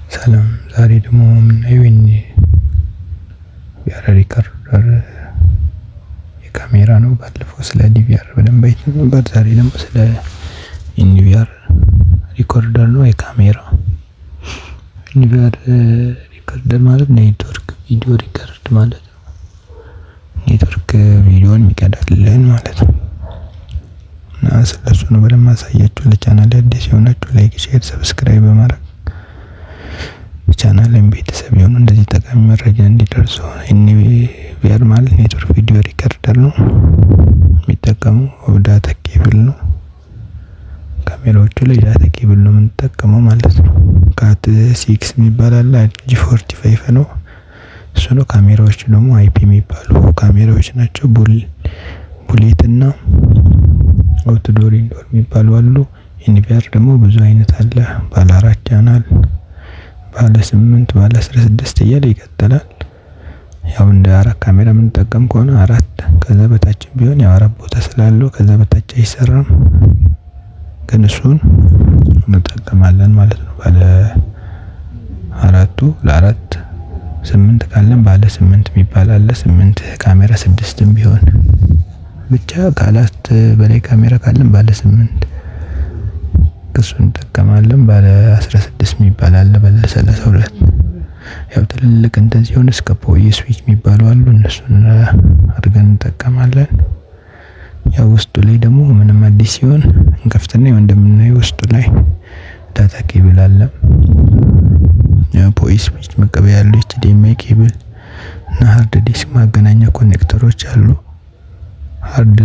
ሰላም ዛሬ ደግሞ የምናየው ቪአር ሪከርደር የካሜራ ነው። ባለፈው ስለ ዲቪአር በደንብ አይተን ነበር። ዛሬ ደግሞ ስለ ኢንቪአር ሪከርደር ነው የካሜራ። ኢንቪአር ሪከርደር ማለት ኔትወርክ ቪዲዮ ሪከርድ ማለት ነው። ኔትወርክ ቪዲዮን የሚቀዳልን ማለት ነው። እና ስለሱ ነው በደንብ ማሳያችሁ። ለቻናል አዲስ የሆናችሁ ላይክ፣ ሼር፣ ሰብስክራይብ በማድረግ ቻናልን ቤተሰብ የሆኑ እንደዚህ ጠቃሚ መረጃ እንዲደርሱ። ኢንቪአር ማለት ኔትወርክ ቪዲዮ ሪከርደር ነው። የሚጠቀመው ዳታ ኬብል ነው። ካሜራዎቹ ላይ ዳታ ኬብል ነው የምንጠቀመው ማለት ነው። ካት 6 የሚባል አለ፣ G45 ነው እሱ ነው። ካሜራዎቹ ደግሞ አይፒ የሚባሉ ካሜራዎች ናቸው። ቡሌት እና አውትዶር ኢንዶር የሚባሉ አሉ። ኢንቪአር ደግሞ ብዙ አይነት አለ። ባለ 4 ቻናል፣ ባለ 8፣ ባለ 16 እያለ ይቀጥላል። ያው እንደ 4 ካሜራ የምንጠቀም ከሆነ 4 ከዛ በታች ቢሆን ያው 4 ቦታ ስላለው ከዛ በታች አይሰራም፣ ግን እሱን እንጠቀማለን ማለት ነው። ባለ 4ቱ ለ4 8 ካለን ባለ 8 የሚባል አለ። 8 ካሜራ 6ም ቢሆን ብቻ ካላት በላይ ካሜራ ካለን ባለ 8 እሱን እንጠቀማለን። ባለ 16 የሚባል አለ፣ ባለ 32 ያው ትልልቅ እንደዚህ ሆነ እስከ ፖይ ስዊች የሚባሉ አሉ። እነሱን አድርገን እንጠቀማለን። ያው ውስጡ ላይ ደግሞ ምንም አዲስ ሲሆን እንከፍትና ያው እንደምናየው ውስጡ ላይ ዳታ ኬብል አለ። ያው ፖይ ስዊች መቀበያ ያለው HDMI ኬብል እና ሃርድ ዲስክ ማገናኛ ኮኔክተሮች አሉ። ሃርድ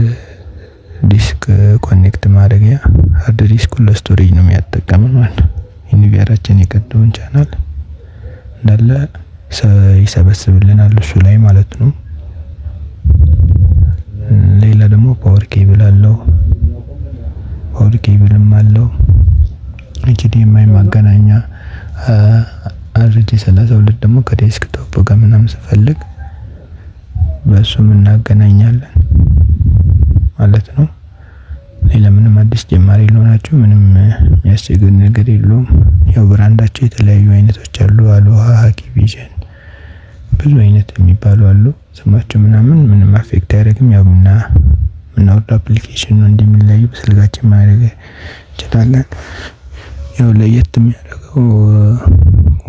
ዲስክ ኮኔክት ማድረጊያ ሃርድ ዲስኩ ለስቶሬጅ ነው የሚያጠቀመው ማለት ነው። ኢንቪአራችን የቀደውን ቻናል እንዳለ ይሰበስብልናል እሱ ላይ ማለት ነው። ሌላ ደግሞ ፓወር ኬብል አለው። ፓወር ኬብልም አለው። HDMI ማገናኛ RJ32 ደግሞ ከዴስክቶፕ ጋር ምናምን ስፈልግ በሱም እናገናኛለን ማለት ነው። ሌላ ምንም አዲስ ጀማሪ ለሆናችሁ ምንም የሚያስቸግር ነገር የለውም። ያው ብራንዳቸው የተለያዩ አይነቶች አሉ። አሎሃ፣ ሀኪቪዥን ብዙ አይነት የሚባሉ አሉ። ስማቸው ምንም አፌክት አያደርግም። ያው ምናወርድ አፕሊኬሽን ነው እንደሚለያዩ በስልካችን ማድረግ እንችላለን። ያው ለየት የሚያደርገው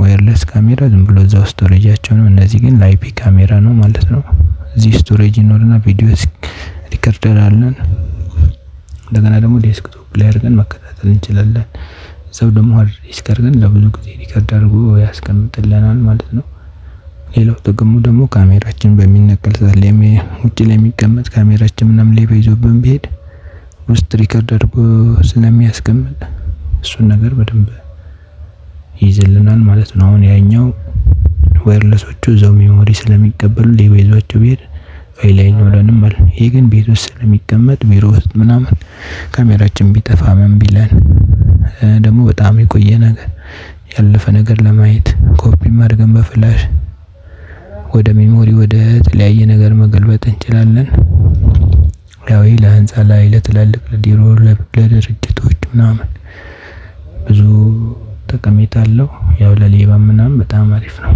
ዋየርለስ ካሜራ ዝም ብሎ እዛው ስቶሬጃቸው ነው። እነዚህ ግን ለአይፒ ካሜራ ነው ማለት ነው። እዚህ ስቶሬጅ ይኖርና ቪዲዮ ሪከርደር አለን። እንደገና ደግሞ ዴስክቶፕ ላይ አድርገን መከታተል እንችላለን። እዛው ደግሞ ሃርድ ዲስክ አድርገን ለብዙ ጊዜ ሪከርድ አድርጎ ያስቀምጥልናል ማለት ነው። ሌላው ጥቅሙ ደግሞ ካሜራችን በሚነቀል ሰዓት ላይ ውጭ ላይ የሚቀመጥ ካሜራችን ምናምን ላይ ይዞብን ቢሄድ ውስጥ ሪከርድ አድርጎ ስለሚያስቀምጥ እሱን ነገር በደንብ ይይዝልናል ማለት ነው። አሁን ያኛው ዋየርለሶቹ እዛው ሜሞሪ ስለሚቀበሉ ሌባ ይዟቸው ቢሄድ ፋይል አይኖረንም ማለት ነው። ይሄ ግን ቤት ውስጥ ስለሚቀመጥ ቢሮ ውስጥ ምናምን ካሜራችን ቢጠፋ ምን ቢለን ደግሞ በጣም የቆየ ነገር ያለፈ ነገር ለማየት ኮፒ አድርገን በፍላሽ ወደ ሜሞሪ ወደ ተለያየ ነገር መገልበጥ እንችላለን። ያው ይሄ ለህንጻ ላይ ለትላልቅ ለዲሮ ለድርጅቶች ምናምን ብዙ ጠቀሜታ አለው። ያው ለሌባ ምናምን በጣም አሪፍ ነው።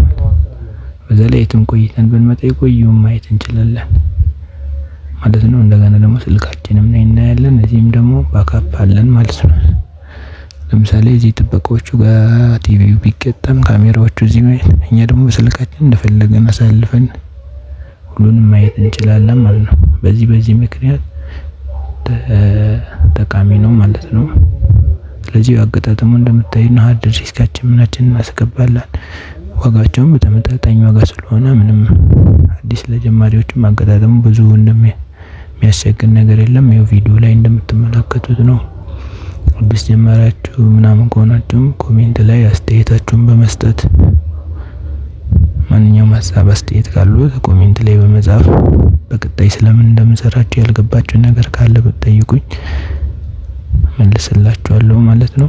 በዛ ላይ የትም ቆይተን ብንመጣ የቆየውን ማየት እንችላለን ማለት ነው። እንደገና ደግሞ ስልካችንም ላይ እናያለን። እዚህም ደግሞ ባካፕ አለን ማለት ነው። ለምሳሌ እዚህ ጥበቃዎቹ ጋር ቲቪው ቢገጠም ካሜራዎቹ እዚህ ማየት እኛ ደግሞ በስልካችን እንደፈለገን አሳልፈን ሁሉንም ማየት እንችላለን ማለት ነው። በዚህ ምክንያት ጠቃሚ ነው ማለት ነው። ስለዚህ አገጣጠሙ እንደምታዩት ነው። ሃርድ ዲስካችን ምናችንን እናስገባለን። ዋጋቸውም በተመጣጣኝ ዋጋ ስለሆነ ምንም አዲስ ለጀማሪዎችም አገጣጠሙ ብዙ እንደሚያስቸግር ነገር የለም። ይሄው ቪዲዮ ላይ እንደምትመለከቱት ነው። አዲስ ጀማሪያችሁ ምናምን ከሆናችሁም ኮሜንት ላይ አስተያየታችሁን በመስጠት ማንኛውም ሀሳብ አስተያየት ካሉት ኮሜንት ላይ በመጻፍ በቀጣይ ስለምን እንደምሰራችሁ ያልገባችሁ ነገር ካለ ብትጠይቁኝ መልስላችኋለሁ ማለት ነው።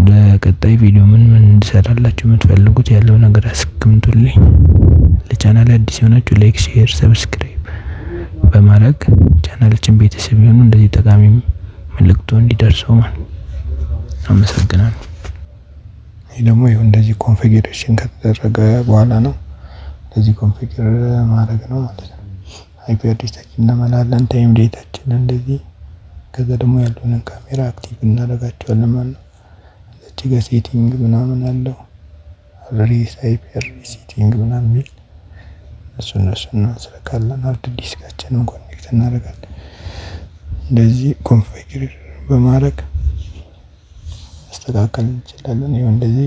ለቀጣይ ቪዲዮ ምን እንድሰራላችሁ የምትፈልጉት ያለው ነገር አስቀምጡልኝ። ለቻናል አዲስ የሆናችሁ ላይክ፣ ሼር፣ ሰብስክራይብ በማድረግ ቻናላችን ቤተሰብ ይሁኑ። እንደዚህ ጠቃሚ መልእክቶ እንዲደርሰው አመሰግናለሁ። ይሄ ደግሞ ይኸው እንደዚህ ኮንፊግሬሽን ከተደረገ በኋላ ነው። እንደዚህ ኮንፊግር ማድረግ ነው ማለት ነው። አይፒ አድሬሳችን እንመላለን፣ ታይም ዴታችን እንደዚህ። ከዛ ደግሞ ያሉንን ካሜራ አክቲቭ እናደርጋቸዋለን ማለት ነው። እዚህ ጋር ሴቲንግ ምናምን አለው፣ ሬስ አይፒ ሴቲንግ ምናምን የሚል እሱን እናስረካለን። ሃርድ ዲስካችንን ኮኔክት እናደርጋለን። እንደዚህ ኮንፊግር በማድረግ ማስተካከል እንችላለን። ይኸው እንደዚህ